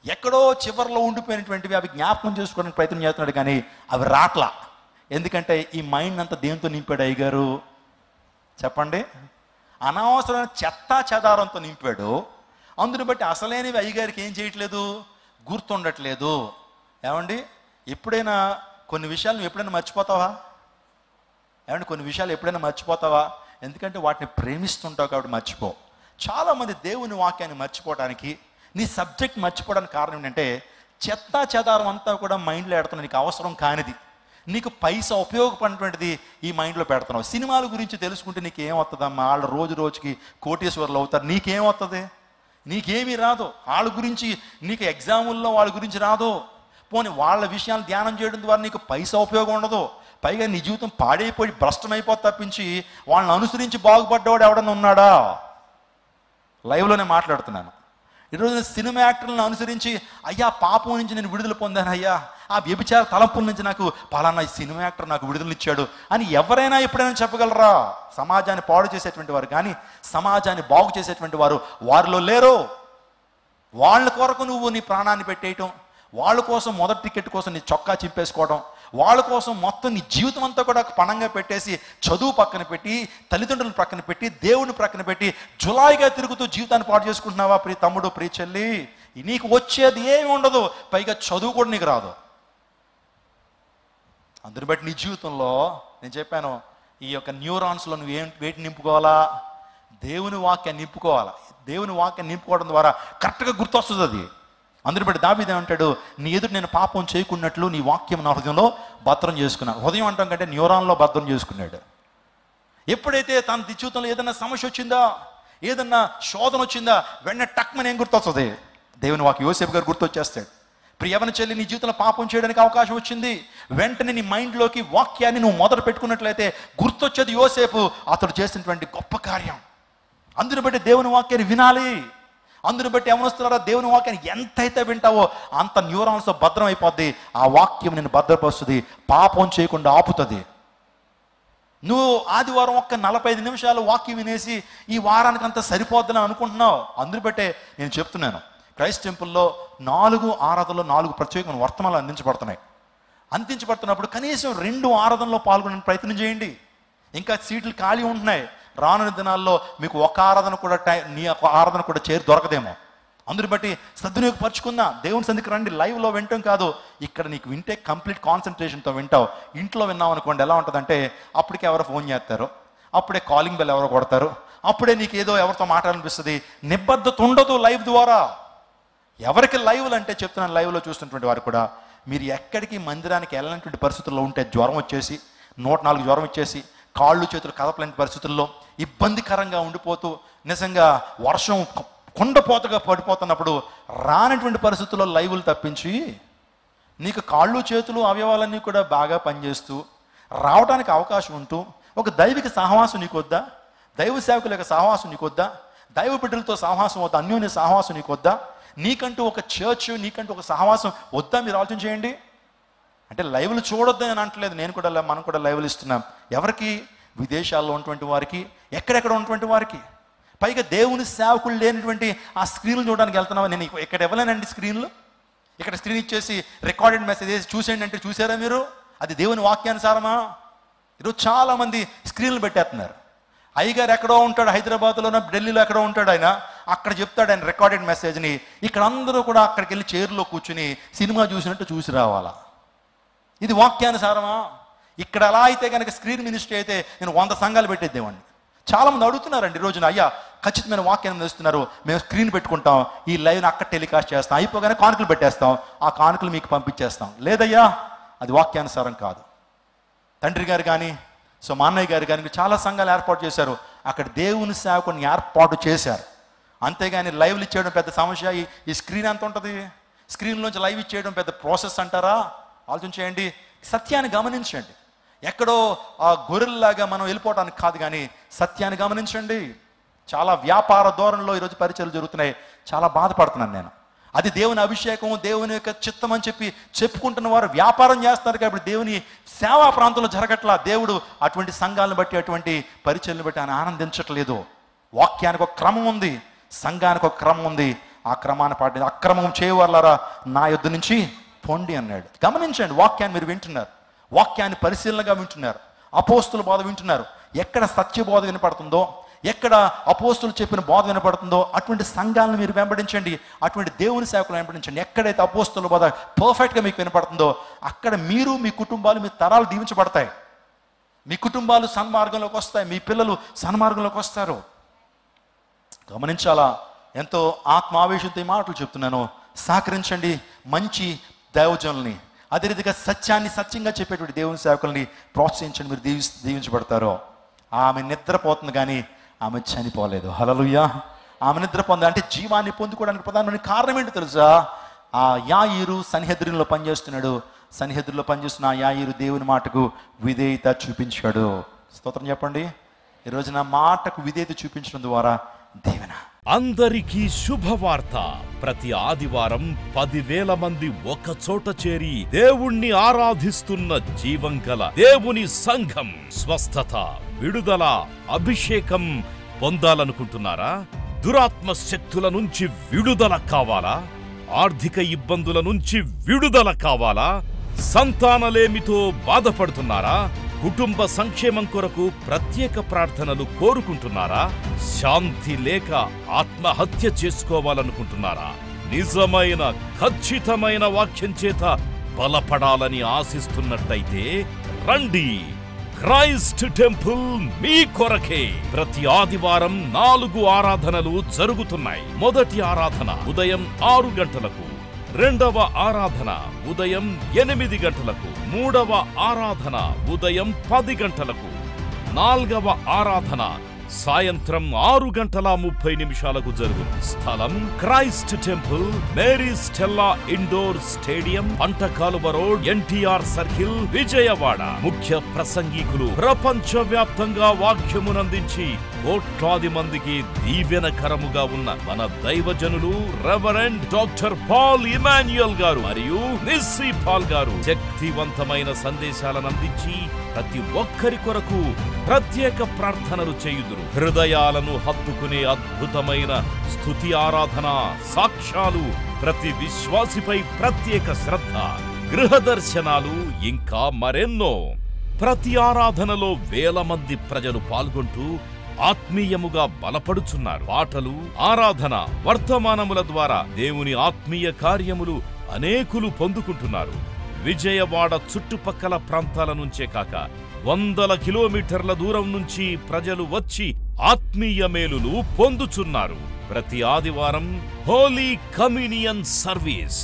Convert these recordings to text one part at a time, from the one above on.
ఎక్కడో చివరిలో ఉండిపోయినటువంటివి అవి జ్ఞాపకం చేసుకోవడానికి ప్రయత్నం చేస్తున్నాడు, కానీ అవి రాట్లా. ఎందుకంటే ఈ మైండ్ అంతా దేంతో నింపాడు అయ్యగారు చెప్పండి? అనవసరమైన చెత్తా చెదారంతో నింపాడు. అందుని బట్టి అసలేనివి అయ్యగారికి ఏం చేయట్లేదు, గుర్తుండట్లేదు. ఏమండి, ఎప్పుడైనా కొన్ని విషయాలు నువ్వు ఎప్పుడైనా మర్చిపోతావా? ఏమంటే కొన్ని విషయాలు ఎప్పుడైనా మర్చిపోతావా? ఎందుకంటే వాటిని ప్రేమిస్తుంటావు కాబట్టి మర్చిపో. చాలామంది దేవుని వాక్యాన్ని మర్చిపోవడానికి, నీ సబ్జెక్ట్ మర్చిపోవడానికి కారణం ఏంటంటే చెత్తా చెదారం అంతా కూడా మైండ్లో పెడుతున్నావు. నీకు అవసరం కానిది, నీకు పైసా ఉపయోగపడినటువంటిది ఈ మైండ్లో పెడుతున్నావు. సినిమాల గురించి తెలుసుకుంటే నీకేం వస్తుందమ్మా? వాళ్ళు రోజు రోజుకి కోటీశ్వర్లు అవుతారు, నీకేం వస్తుంది? నీకేమీ రాదు. వాళ్ళ గురించి నీకు ఎగ్జాముల్లో వాళ్ళ గురించి రాదు. పోనీ వాళ్ళ విషయాలు ధ్యానం చేయడం ద్వారా నీకు పైసా ఉపయోగం ఉండదు. పైగా నీ జీవితం పాడైపోయి భ్రష్టమైపోతే తప్పించి వాళ్ళని అనుసరించి బాగుపడ్డవాడు ఎవడన్నా ఉన్నాడా? లైవ్లోనే మాట్లాడుతున్నాను. ఈరోజు సినిమా యాక్టర్లను అనుసరించి అయ్యా పాపం నుంచి నేను విడుదల పొందాను, అయ్యా ఆ వ్యభిచార తలంపుల నుంచి నాకు పలానా ఈ సినిమా యాక్టర్ నాకు విడుదలనిచ్చాడు అని ఎవరైనా ఎప్పుడైనా చెప్పగలరా? సమాజాన్ని పాడు చేసేటువంటి వారు కానీ సమాజాన్ని బాగు చేసేటువంటి వారు వారిలో లేరు. వాళ్ళ కొరకు నువ్వు నీ ప్రాణాన్ని పెట్టేయటం, వాళ్ళ కోసం మొదటి టికెట్ కోసం నీ చొక్కా చింపేసుకోవడం, వాళ్ళ కోసం మొత్తం నీ జీవితం అంతా కూడా పణంగా పెట్టేసి చదువు పక్కన పెట్టి, తల్లిదండ్రులను పక్కన పెట్టి, దేవుని పక్కన పెట్టి జులాయిగా తిరుగుతూ జీవితాన్ని పాటు చేసుకుంటున్నావా? ప్రియ తమ్ముడు, ప్రియ చెల్లి, నీకు వచ్చేది ఏమి ఉండదు. పైగా చదువు కూడా నీకు రాదు. అందుని బట్టి నీ జీవితంలో నేను చెప్పాను, ఈ యొక్క న్యూరాన్స్లో నువ్వు వేటిని నింపుకోవాలా? దేవుని వాక్యాన్ని నింపుకోవాలా. దేవుని వాక్యాన్ని నింపుకోవడం ద్వారా కరెక్ట్గా గుర్తొస్తుంది అది. అందుని బట్టి దావీదు అంటాడు, నీ ఎదురు నేను పాపం చేయకున్నట్లు నీ వాక్యం నా హృదయంలో భద్రం చేసుకున్నా. హృదయం అంటాం కంటే న్యూరాన్లో భద్రం చేసుకున్నాడు. ఎప్పుడైతే తన జీవితంలో ఏదైనా సమస్య వచ్చిందా, ఏదన్నా శోధన వచ్చిందా, వెంటనే టక్మని ఏం గుర్తొస్తుంది? దేవుని వాక్యం. యోసేపు గారు గుర్తొచ్చేస్తాడు. ప్రియవన చెల్లి, నీ జీవితంలో పాపం చేయడానికి అవకాశం వచ్చింది, వెంటనే నీ మైండ్లోకి వాక్యాన్ని నువ్వు మొదలు పెట్టుకున్నట్లయితే గుర్తొచ్చేది యోసేపు, అతడు చేసినటువంటి గొప్ప కార్యం. అందుని బట్టి దేవుని వాక్యాన్ని వినాలి. అందుని బట్టి ఏమనొస్తున్నారో దేవుని వాక్యాన్ని ఎంతైతే వింటావో అంత న్యూరాన్స్లో భద్రం అయిపోద్ది. ఆ వాక్యం నేను భద్రపరుస్తుంది, పాపం చేయకుండా ఆపుతుంది. నువ్వు ఆదివారం ఒక్క 45 నిమిషాలు వాక్యం వినేసి ఈ వారానికి అంతా సరిపోద్దని అనుకుంటున్నావు. అందుని బట్టే నేను చెప్తున్నాను, క్రైస్ట్ టెంపుల్లో 4 ఆరాధనలో 4 ప్రత్యేకమైన వర్తమానాలు అందించబడుతున్నప్పుడు కనీసం 2 ఆరాధనలో పాల్గొనే ప్రయత్నం చేయండి. ఇంకా సీట్లు ఖాళీ ఉంటున్నాయి. రానున్న దినాల్లో మీకు ఒక ఆరాధన కూడా నీ ఒక ఆరాధన కూడా చేరి దొరకదేమో. అందుని బట్టి సద్వినియోగపరుచుకుందా. దేవుని సంధికి రండి. లైవ్లో వింటాం కాదు, ఇక్కడ నీకు వింటే కంప్లీట్ కాన్సన్ట్రేషన్తో వింటావు. ఇంట్లో విన్నావు అనుకోండి, ఎలా ఉంటుందంటే అప్పటికే ఎవరో ఫోన్ చేస్తారు, అప్పుడే కాలింగ్ బెల్ ఎవరో కొడతారు, అప్పుడే నీకు ఏదో ఎవరితో మాట్లాడాలనిపిస్తుంది. నిబద్ధత ఉండదు లైవ్ ద్వారా. ఎవరికి లైవ్లు అంటే చెప్తున్నాను, లైవ్లో చూస్తున్నటువంటి వారు కూడా, మీరు ఎక్కడికి మందిరానికి వెళ్ళినటువంటి పరిస్థితుల్లో ఉంటే జ్వరం వచ్చేసి 104 జ్వరం వచ్చేసి కాళ్ళు చేతులు కదపలేని పరిస్థితుల్లో ఇబ్బందికరంగా ఉండిపోతూ నిజంగా వర్షం కొండపోతగా పడిపోతున్నప్పుడు రానటువంటి పరిస్థితుల్లో లైవ్లు తప్పించి నీకు కాళ్ళు చేతులు అవయవాలన్నీ కూడా బాగా పనిచేస్తూ రావడానికి అవకాశం ఉంటూ ఒక దైవిక సహవాసం నీకొద్దా? దైవ సేవకుల యొక్క సహవాసం నీకొద్దా? దైవ బిడ్డలతో సహవాసం వద్దా? అన్యోన్య సహవాసం నీకొద్దా? నీకంటూ ఒక చర్చ్, నీకంటూ ఒక సహవాసం వద్దా? మీరు ఆలోచన చేయండి. అంటే లైవ్లు చూడొద్దని నేను అంటలేదు, మనం కూడా లైవ్లు ఇస్తున్నాం. ఎవరికి? విదేశాల్లో ఉన్నటువంటి వారికి, ఎక్కడెక్కడ ఉన్నటువంటి వారికి. పైగా దేవుని సేవకులు లేనటువంటి ఆ స్క్రీన్లు చూడడానికి వెళ్తున్నావా? నేను ఇక్కడ ఇవ్వలేనండి స్క్రీన్లు. ఇక్కడ స్క్రీన్ ఇచ్చేసి రికార్డెడ్ మెసేజ్ వేసి చూసేయండి అంటే చూసారా మీరు? అది దేవుని వాక్యానుసారమా? ఈరోజు చాలామంది స్క్రీన్లు పెట్టేస్తున్నారు. అయ్యగారు ఎక్కడో ఉంటాడు, హైదరాబాద్లోనో ఢిల్లీలో ఎక్కడో ఉంటాడు, ఆయన అక్కడ చెప్తాడు ఆయన రికార్డెడ్ మెసేజ్ని. ఇక్కడ అందరూ కూడా అక్కడికి వెళ్ళి చైర్లో కూర్చుని సినిమా చూసినట్టు చూసి రావాలా? ఇది వాక్యానుసారమా? ఇక్కడ ఎలా అయితే కనుక స్క్రీన్ మినిస్ట్రీ అయితే నేను 100 సంఘాలు పెట్టేద్దేమండి. చాలామంది అడుగుతున్నారండి ఈ రోజున, అయ్యా ఖచ్చితమైన వాక్యాన్ని ఇస్తున్నారు, మేము స్క్రీన్ పెట్టుకుంటాం, ఈ లైవ్ని అక్కడ టెలికాస్ట్ చేస్తాం, అయిపోగానే కానుకలు పెట్టేస్తాం, ఆ కానుకలు మీకు పంపించేస్తాం. లేదయ్యా, అది వాక్యానుసారం కాదు. తండ్రి గారు కానీ మా అన్నయ్య గారు కానీ చాలా సంఘాలు ఏర్పాటు చేశారు, అక్కడ దేవుని సేవకుని ఏర్పాటు చేశారు. అంతేగాని లైవ్లు ఇచ్చేయడం పెద్ద సమస్య. ఈ స్క్రీన్ ఎంత ఉంటుంది? స్క్రీన్లోంచి లైవ్ ఇచ్చేయడం పెద్ద ప్రాసెస్ అంటారా? ఆలోచన చేయండి, సత్యాన్ని గమనించండి. ఎక్కడో ఆ గొర్రెల్లాగా మనం వెళ్ళిపోవడానికి కాదు, కానీ సత్యాన్ని గమనించండి. చాలా వ్యాపార ధోరణిలో ఈరోజు పరిచయాలు జరుగుతున్నాయి, చాలా బాధపడుతున్నాను నేను. అది దేవుని అభిషేకం, దేవుని యొక్క చిత్తం అని చెప్పుకుంటున్న వారు వ్యాపారం చేస్తారు కాబట్టి దేవుని సేవా ప్రాంతంలో జరగట్లా. దేవుడు అటువంటి సంఘాలను బట్టి, అటువంటి పరిచయాలను బట్టి ఆయన ఆనందించట్లేదు. వాక్యానికి ఒక క్రమం ఉంది, సంఘానికి ఒక క్రమం ఉంది. ఆ క్రమాన్ని పాటి అక్రమం చేయవాళ్ళారా నా యుద్ధ నుంచి పొండి అన్నాడు. గమనించండి, వాక్యాన్ని మీరు వింటున్నారు, వాక్యాన్ని పరిశీలనగా వింటున్నారు, అపోస్తుల బోధ వింటున్నారు. ఎక్కడ సత్యబోధ వినపడుతుందో, ఎక్కడ అపోస్తులు చెప్పిన బోధ వినపడుతుందో అటువంటి సంఘాలను మీరు వెంబడించండి, అటువంటి దేవుని సేవకులు వెంబడించండి. ఎక్కడైతే అపోస్తుల బోధ పర్ఫెక్ట్గా మీకు వినపడుతుందో అక్కడ మీరు, మీ కుటుంబాలు, మీ తరాలు దీవించబడతాయి. మీ కుటుంబాలు సన్మార్గంలోకి వస్తాయి, మీ పిల్లలు సన్మార్గంలోకి వస్తారు. గమనించాలా, ఎంతో ఆత్మావేశంతో ఈ మాటలు చెప్తున్నాను. సహకరించండి మంచి దైవజనుల్ని, అదే రీతిగా సత్యాన్ని సత్యంగా చెప్పేటువంటి దేవుని సేవకుల్ని ప్రోత్సహించండి, మీరు దీవించబడతారో. ఆమె నిద్రపోతుంది కానీ ఆమె చనిపోలేదు. హల్లెలూయా. ఆమె నిద్రపోతుంది అంటే జీవాన్ని పొందుకోవడానికి ప్రధానమైన కారణం ఏంటో తెలుసా? ఆ యాయీరు సన్హెద్రిలో పనిచేస్తున్నాడు. సన్హెద్రిలో పనిచేస్తున్న ఆ యాయీరు దేవుని మాటకు విధేయత చూపించాడు. స్తోత్రం చెప్పండి. ఈరోజు నా మాటకు విధేయత చూపించడం ద్వారా దీవెన. అందరికీ శుభవార్త. ప్రతి ఆదివారం 10,000 మంది ఒక చోట చేరి దేవుణ్ణి ఆరాధిస్తున్న జీవం గల దేవుని సంఘం. స్వస్థత, విడుదల, అభిషేకం పొందాలనుకుంటున్నారా? దురాత్మ శక్తుల నుంచి విడుదల కావాలా? ఆర్థిక ఇబ్బందుల నుంచి విడుదల కావాలా? సంతానలేమితో బాధపడుతున్నారా? కుటుంబ సంక్షేమం కొరకు ప్రత్యేక ప్రార్థనలు కోరుకుంటున్నారా? శాంతి లేక ఆత్మహత్య చేసుకోవాలనుకుంటున్నారా? నిజమైన ఖచ్చితమైన వాక్యం చేత బలపడాలని ఆశిస్తున్నట్టయితే రండి. క్రైస్ట్ టెంపుల్ మీ కొరకే. ప్రతి ఆదివారం 4 ఆరాధనలు జరుగుతున్నాయి. మొదటి ఆరాధన ఉదయం 6 గంటలకు, రెండవ ఆరాధన ఉదయం 8 గంటలకు, మూడవ ఆరాధన ఉదయం 10 గంటలకు, నాల్గవ ఆరాధన సాయంత్రం 6:30 జరుగును. స్థలం Christ temple, Mary Stella indoor stadium, Pantakaluva road, NTR circle, Vijayawada. ముఖ్య ప్రసంగికులు ప్రపంచ వ్యాప్తంగా వాక్యమునందించి కోట్లాది మందికి దీవెనకరముగా ఉన్న మన దైవజనులు రెవరెండ్ డాక్టర్ పాల్ ఇమాన్యుయల్ గారు మరియు నిస్సీ పాల్ గారు శక్తివంతమైన సందేశాలను అందించి ప్రతి ఒక్కరి కొరకు ప్రత్యేక ప్రార్థనలు చేయుదురు. హృదయాలను హత్తుకునే అద్భుతమైన స్తుతి ఆరాధన సాక్ష్యాలు, ప్రతి విశ్వాసిపై ప్రత్యేక శ్రద్ధ, గృహ దర్శనాలు, ఇంకా మరెన్నో. ప్రతి ఆరాధనలో 1000 మంది ప్రజలు పాల్గొంటూ ఆత్మీయముగా బలపడుచున్నారు. పాటలు, ఆరాధన, వర్తమానముల ద్వారా దేవుని ఆత్మీయ కార్యములు అనేకులు పొందుకుంటున్నారు. విజయవాడ చుట్టుపక్కల ప్రాంతాల నుంచే కాక 100 కిలోమీటర్ల దూరం నుంచి ప్రజలు వచ్చి ఆత్మీయ మేలులు పొందుచున్నారు. ప్రతి ఆదివారం హోలీ కమ్యూనియన్ సర్వీస్.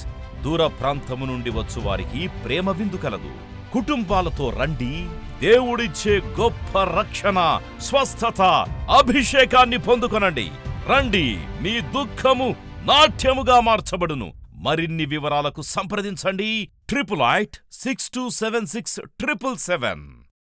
దూర ప్రాంతము నుండి వచ్చు వారికి ప్రేమ విందు కలదు. కుటుంబాలతో రండి. దేవుడిచ్చే గొప్ప రక్షణ, స్వస్థత, అభిషేకాన్ని పొందుకొనండి. రండి, మీ దుఃఖము నాట్యముగా మార్చబడును. మరిన్ని వివరాలకు సంప్రదించండి 88 6276 777.